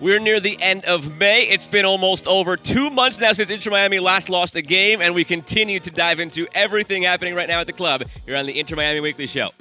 We're near the end of May. It's been almost over 2 months now since Inter Miami last lost a game, and we continue to dive into everything happening right now at the club here on the Inter Miami Weekly Show.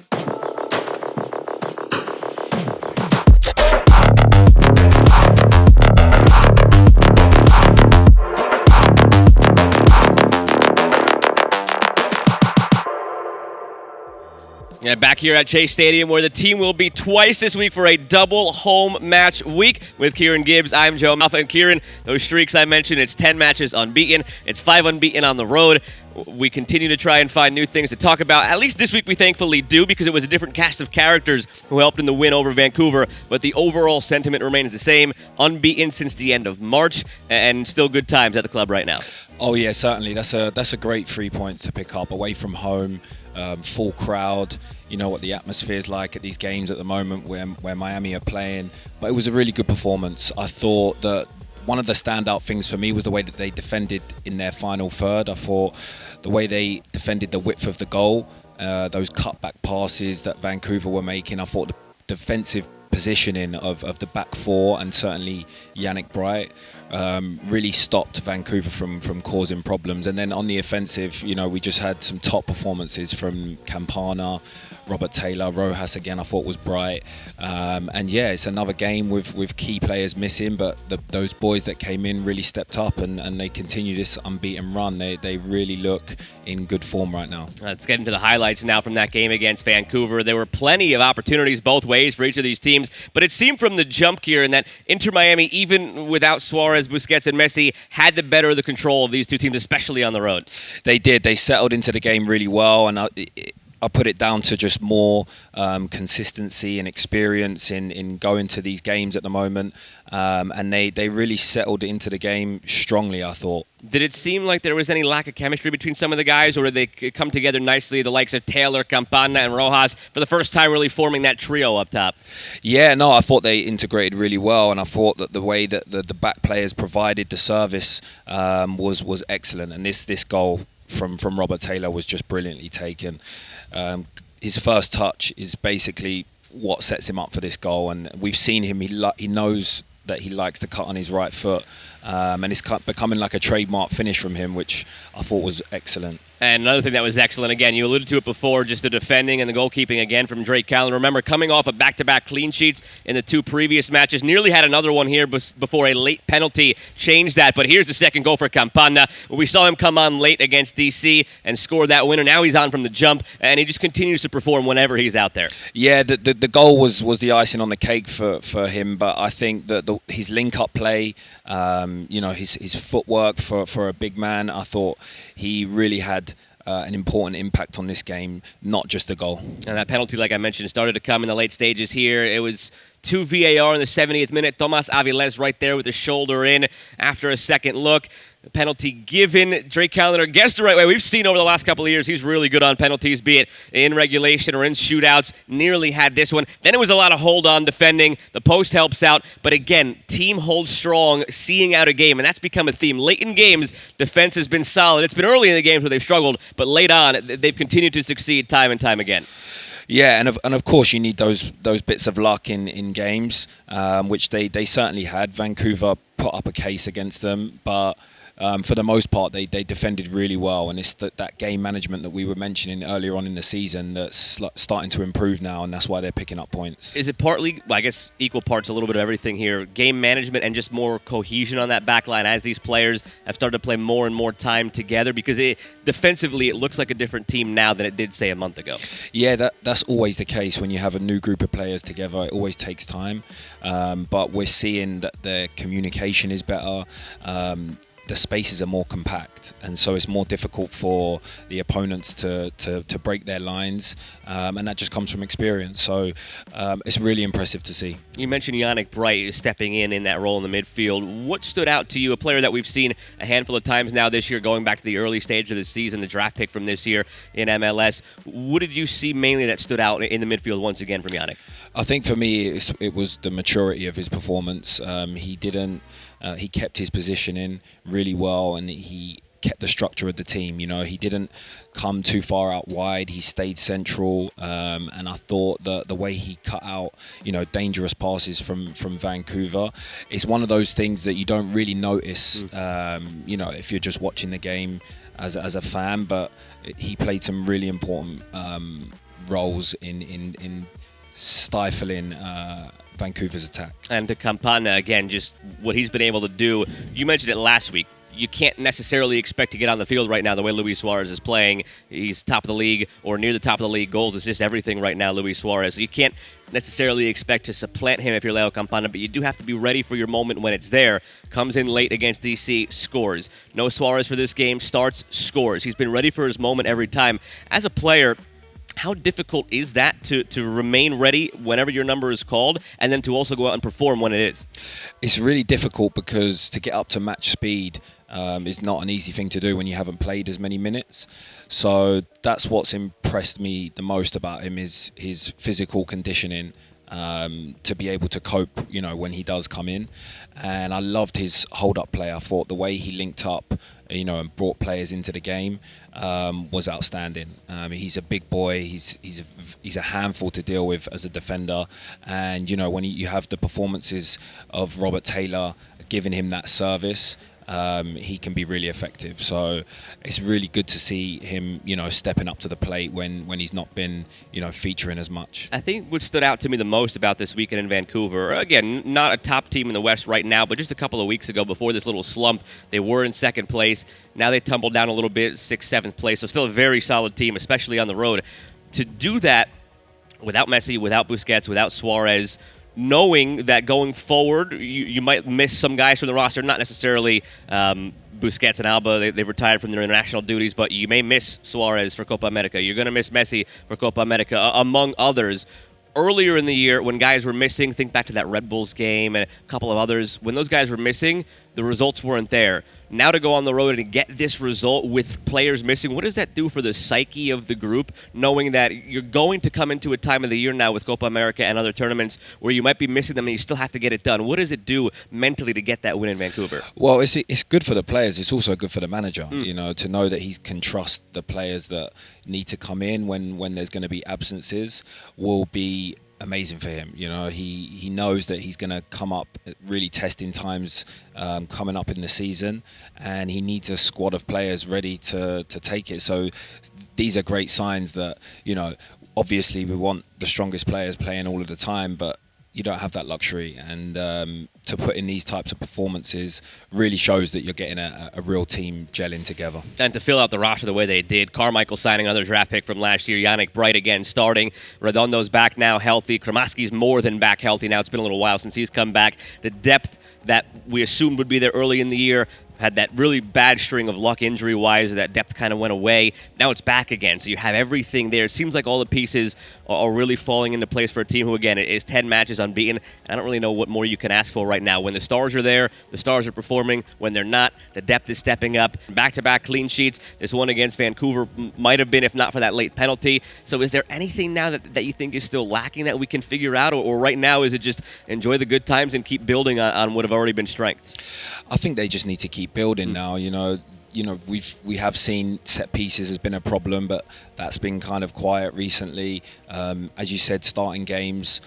Yeah, back here at Chase Stadium, where the team will be twice this week for a double home match week. With Kieran Gibbs, I'm Joe Malfa. And Kieran, those streaks I mentioned, it's 10 matches unbeaten. It's 5 unbeaten on the road. We continue to try and find new things to talk about. At least this week we thankfully do, because it was a different cast of characters who helped in the win over Vancouver. But the overall sentiment remains the same. Unbeaten since the end of March, and still good times at the club right now. Oh yeah, certainly. That's a great 3 points to pick up away from home. Full crowd. You know what the atmosphere is like at these games at the moment where Miami are playing. But it was a really good performance. I thought that one of the standout things for me was the way that they defended in their final third. I thought the way they defended the width of the goal, those cutback passes that Vancouver were making. I thought the defensive positioning of the back four and certainly Yannick Bright really stopped Vancouver from causing problems. And then on the offensive, you know, we just had some top performances from Campana, Robert Taylor, Rojas again I thought was bright. And yeah, it's another game with key players missing, but those boys that came in really stepped up and they continue this unbeaten run. They really look in good form right now. Let's get into the highlights now from that game against Vancouver. There were plenty of opportunities both ways for each of these teams, but it seemed from the jump here and that Inter Miami, even without Suarez, Busquets, and Messi, had the better of the control of these two teams, especially on the road. They did. They settled into the game really well, and I put it down to just more consistency and experience in going to these games at the moment. And they really settled into the game strongly, I thought. Did it seem like there was any lack of chemistry between some of the guys, or did they come together nicely, the likes of Taylor, Campana, and Rojas, for the first time really forming that trio up top? Yeah, no, I thought they integrated really well, and I thought that the way that the back players provided the service was excellent. And this goal from Robert Taylor was just brilliantly taken. His first touch is basically what sets him up for this goal, and we've seen him. He knows that he likes to cut on his right foot, and it's becoming like a trademark finish from him, which I thought was excellent. And another thing that was excellent, again, you alluded to it before, just the defending and the goalkeeping again from Drake Callender. Remember, coming off of back-to-back clean sheets in the two previous matches, nearly had another one here before a late penalty changed that. But here's the second goal for Campana. We saw him come on late against DC and score that winner. Now he's on from the jump, and he just continues to perform whenever he's out there. Yeah, the goal was the icing on the cake for him, but I think that his link-up play, his footwork for a big man, I thought he really had an important impact on this game, not just the goal. And that penalty, like I mentioned, started to come in the late stages here. It was 2 VAR in the 70th minute. Tomas Avilés right there with the shoulder in after a second look. The penalty given. Drake Callender guessed the right way. We've seen over the last couple of years he's really good on penalties, be it in regulation or in shootouts. Nearly had this one. Then it was a lot of hold-on defending. The post helps out. But again, team holds strong, seeing out a game. And that's become a theme. Late in games, defense has been solid. It's been early in the games where they've struggled. But late on, they've continued to succeed time and time again. Yeah, and of course you need those bits of luck in games, which they certainly had. Vancouver put up a case against them, but for the most part, they defended really well, and it's that game management that we were mentioning earlier on in the season that's starting to improve now, and that's why they're picking up points. Is it partly, I guess, equal parts, a little bit of everything here, game management and just more cohesion on that back line as these players have started to play more and more time together? Because defensively, it looks like a different team now than it did, say, a month ago. Yeah, that's always the case when you have a new group of players together. It always takes time, but we're seeing that their communication is better. The spaces are more compact, and so it's more difficult for the opponents to break their lines, and that just comes from experience. So it's really impressive to see. You mentioned Yannick Bright stepping in that role in the midfield. What stood out to you, a player that we've seen a handful of times now this year, going back to the early stage of the season, the draft pick from this year in MLS? What did you see mainly that stood out in the midfield once again from Yannick? I think for me it was the maturity of his performance. He kept his positioning really well, and he kept the structure of the team. You know, he didn't come too far out wide. He stayed central, and I thought that the way he cut out, you know, dangerous passes from Vancouver is one of those things that you don't really notice, you know, if you're just watching the game as a fan. But he played some really important roles in stifling Vancouver's attack. And to Campana, again, just what he's been able to do. You mentioned it last week. You can't necessarily expect to get on the field right now the way Luis Suarez is playing. He's top of the league or near the top of the league. Goals is just everything right now, Luis Suarez. So you can't necessarily expect to supplant him if you're Leo Campana, but you do have to be ready for your moment when it's there. Comes in late against DC, scores. No Suarez for this game, starts, scores. He's been ready for his moment every time. As a player, how difficult is that to remain ready whenever your number is called and then to also go out and perform when it is? It's really difficult because to get up to match speed is not an easy thing to do when you haven't played as many minutes. So that's what's impressed me the most about him is his physical conditioning. To be able to cope, you know, when he does come in. And I loved his hold-up play. I thought the way he linked up, you know, and brought players into the game was outstanding. He's a big boy. He's a handful to deal with as a defender. And, you know, when you have the performances of Robert Taylor giving him that service, he can be really effective. So it's really good to see him, you know, stepping up to the plate when he's not been, you know, featuring as much. I think what stood out to me the most about this weekend in Vancouver, again, not a top team in the West right now, but just a couple of weeks ago before this little slump, they were in second place. Now they tumbled down a little bit, 6th, 7th place. So still a very solid team, especially on the road. To do that without Messi, without Busquets, without Suarez, knowing that going forward, you might miss some guys from the roster, not necessarily Busquets and Alba, they've retired from their international duties, but you may miss Suarez for Copa America. You're going to miss Messi for Copa America, among others. Earlier in the year, when guys were missing, think back to that Red Bulls game and a couple of others, when those guys were missing, the results weren't there. Now to go on the road and get this result with players missing, what does that do for the psyche of the group, knowing that you're going to come into a time of the year now with Copa America and other tournaments where you might be missing them and you still have to get it done? What does it do mentally to get that win in Vancouver? Well, it's good for the players. It's also good for the manager, you know, to know that he can trust the players that need to come in when there's going to be absences will be amazing for him. You know, he knows that he's going to come up at really testing times coming up in the season, and he needs a squad of players ready to take it. So these are great signs that, you know, obviously we want the strongest players playing all of the time, but you don't have that luxury, and to put in these types of performances really shows that you're getting a real team gelling together. And to fill out the roster the way they did, Carmichael signing another draft pick from last year, Yannick Bright again starting, Redondo's back now healthy, Kramaski's more than back healthy now. It's been a little while since he's come back. The depth that we assumed would be there early in the year had that really bad string of luck injury-wise. That depth kind of went away. Now it's back again, so you have everything there. It seems like all the pieces are really falling into place for a team who, again, is 10 matches unbeaten. I don't really know what more you can ask for right now. When the stars are there, the stars are performing. When they're not, the depth is stepping up. Back-to-back clean sheets. This one against Vancouver might have been, if not for that late penalty. So is there anything now that you think is still lacking that we can figure out? Or right now, is it just enjoy the good times and keep building on what have already been strengths? I think they just need to keep building now. You know, we have seen set pieces has been a problem, but that's been kind of quiet recently. As you said, starting games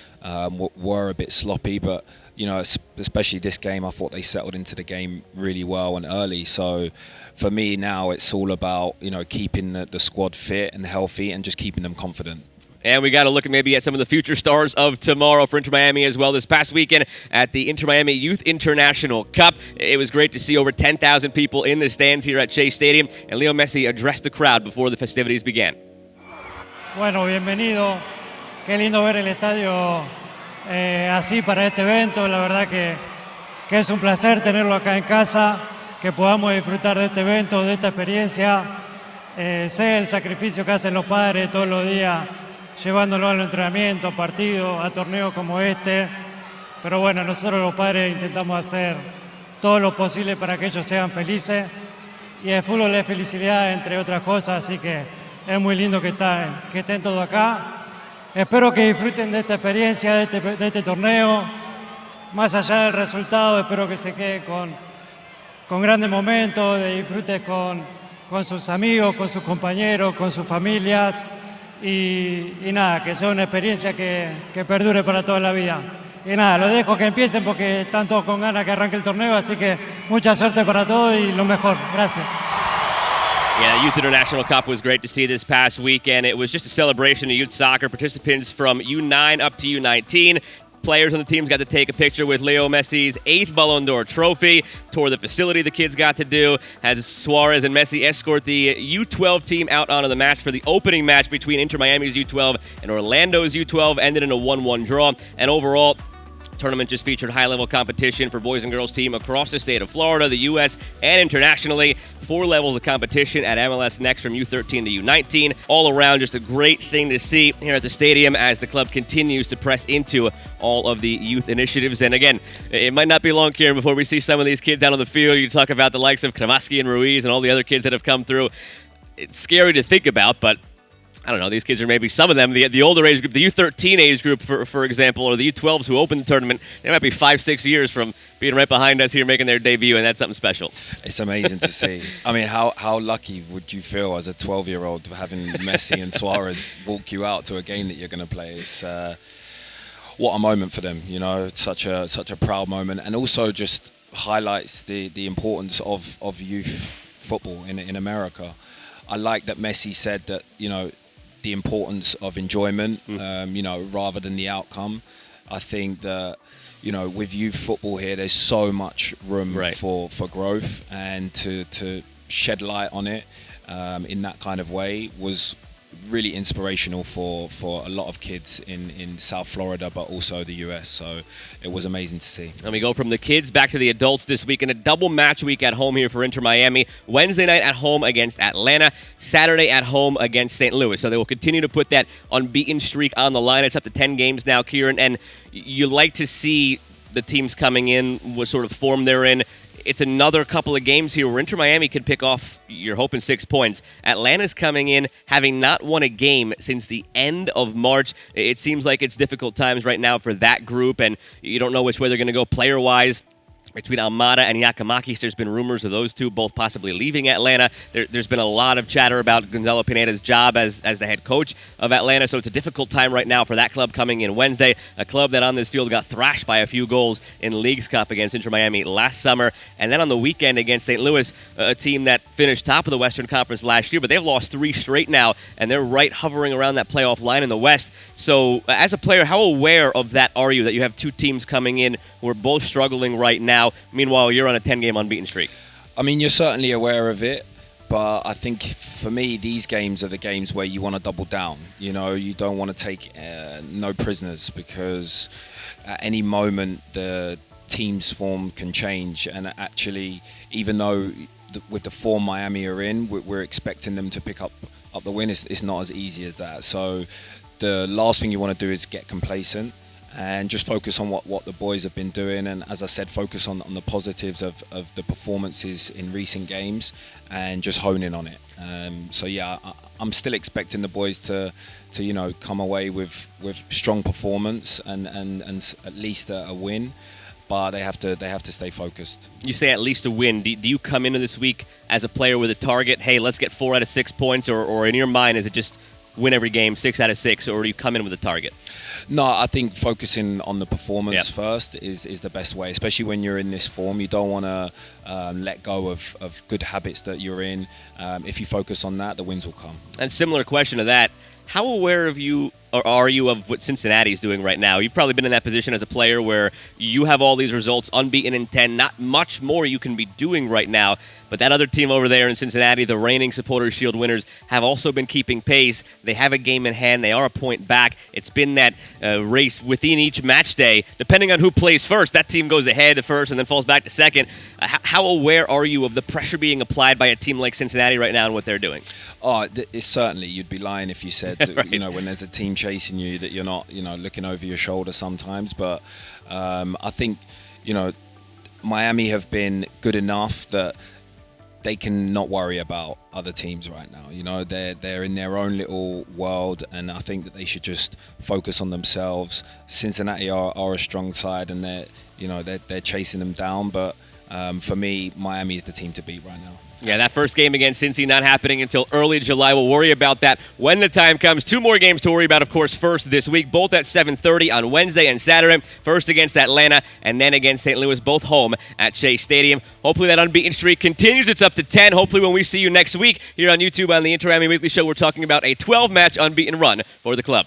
were a bit sloppy, but you know, especially this game, I thought they settled into the game really well and early. So for me now, it's all about, you know, keeping the squad fit and healthy and just keeping them confident. And we got to look maybe at some of the future stars of tomorrow for Inter Miami as well. This past weekend at the Inter Miami Youth International Cup, it was great to see over 10,000 people in the stands here at Chase Stadium, and Leo Messi addressed the crowd before the festivities began. Bueno, bienvenido. Qué lindo ver el estadio así para este evento. La verdad que es un placer tenerlo acá en casa, que podamos disfrutar de este evento, de esta experiencia. Sé el sacrificio que hacen los padres todos los días, llevándolo al entrenamiento, a partidos, a torneos como este. Pero bueno, nosotros los padres intentamos hacer todo lo posible para que ellos sean felices. Y el fútbol es felicidad, entre otras cosas, así que es muy lindo que estén todos acá. Espero que disfruten de esta experiencia, de este torneo. Más allá del resultado, espero que se queden con grandes momentos, de disfrute con sus amigos, con sus compañeros, con sus familias y nada, que sea una experiencia que perdure para toda la vida. Y nada, los dejo que empiecen porque están todos con ganas que arranque el torneo, así que mucha suerte para todos y lo mejor. Gracias. Yeah, the Youth International Cup was great to see this past weekend. It was just a celebration of youth soccer. Participants from U9 up to U19. Players on the teams got to take a picture with Leo Messi's 8th Ballon d'Or trophy, tour the facility the kids got to do, as Suarez and Messi escort the U12 team out onto the match for the opening match between Inter Miami's U12 and Orlando's U12, ended in a 1-1 draw. And overall, tournament just featured high-level competition for boys and girls team across the state of Florida, the U.S., and internationally. 4 levels of competition at MLS Next from U13 to U19. All around, just a great thing to see here at the stadium as the club continues to press into all of the youth initiatives. And again, it might not be long, Kieran, before we see some of these kids out on the field. You talk about the likes of Kravaski and Ruiz and all the other kids that have come through. It's scary to think about, but I don't know, these kids are maybe some of them, the older age group, the U13 age group, for example, or the U12s who opened the tournament, they might be 5-6 years from being right behind us here making their debut, and that's something special. It's amazing to see. I mean, how lucky would you feel as a 12-year-old having Messi and Suarez walk you out to a game that you're going to play? It's what a moment for them, you know, such a proud moment, and also just highlights the importance of youth football in America. I like that Messi said that, you know, the importance of enjoyment, you know, rather than the outcome. I think that, you know, with youth football here, there's so much room for growth, and to shed light on it in that kind of way was really inspirational for a lot of kids in South Florida, but also the US. So it was amazing to see. And we go from the kids back to the adults this week in a double match week at home here for Inter Miami. Wednesday night at home against Atlanta, Saturday at home against St. Louis. So they will continue to put that unbeaten streak on the line. It's up to 10 games now, Kieran, and you like to see the teams coming in, what sort of form they're in. It's another couple of games here where Inter Miami could pick off, you're hoping, 6 points. Atlanta's coming in having not won a game since the end of March. It seems like it's difficult times right now for that group, and you don't know which way they're going to go player-wise. Between Almada and Giacomakis, there's been rumors of those two both possibly leaving Atlanta. There's been a lot of chatter about Gonzalo Pineda's job as the head coach of Atlanta, so it's a difficult time right now for that club coming in Wednesday, a club that on this field got thrashed by a few goals in Leagues Cup against Inter Miami last summer. And then on the weekend against St. Louis, a team that finished top of the Western Conference last year, but they've lost 3 straight now, and they're right hovering around that playoff line in the West. So as a player, how aware of that are you, that you have 2 teams coming in who are both struggling right now? Meanwhile, you're on a 10-game unbeaten streak. I mean, you're certainly aware of it, but I think for me, these games are the games where you want to double down. You know, you don't want to take no prisoners, because at any moment the team's form can change. And actually, even though with the form Miami are in, we're expecting them to pick up the win, it's not as easy as that. So the last thing you want to do is get complacent and just focus on what the boys have been doing, and as I said, focus on the positives of the performances in recent games and just hone in on it. So yeah, I'm still expecting the boys to you know, come away with strong performance and at least a win, but they have to stay focused. You say at least a win. Do you come into this week as a player with a target, hey, let's get 4 out of 6 points, or in your mind is it just win every game, 6 out of 6, or do you come in with a target? No, I think focusing on the performance first is the best way, especially when you're in this form. You don't want to let go of good habits that you're in. If you focus on that, the wins will come. And similar question to that, how aware of you or are you of what Cincinnati is doing right now? You've probably been in that position as a player where you have all these results, unbeaten in 10, not much more you can be doing right now. But that other team over there in Cincinnati, the reigning Supporters' Shield winners, have also been keeping pace. They have a game in hand. They are a point back. It's been that race within each match day. Depending on who plays first, that team goes ahead at first and then falls back to second. How aware are you of the pressure being applied by a team like Cincinnati right now and what they're doing? Oh, it's certainly, you'd be lying if you said, that, you know, when there's a team chasing you, that you're not, you know, looking over your shoulder sometimes. But I think, you know, Miami have been good enough that they can not worry about other teams right now. You know, they're in their own little world, and I think that they should just focus on themselves. Cincinnati are a strong side, and they're chasing them down, but For me, Miami is the team to beat right now. Yeah, that first game against Cincy not happening until early July. We'll worry about that when the time comes. 2 more games to worry about, of course, first this week, both at 7:30 on Wednesday and Saturday. First against Atlanta and then against St. Louis, both home at Shea Stadium. Hopefully that unbeaten streak continues. It's up to 10. Hopefully when we see you next week here on YouTube on the Inter Miami Weekly Show, we're talking about a 12-match unbeaten run for the club.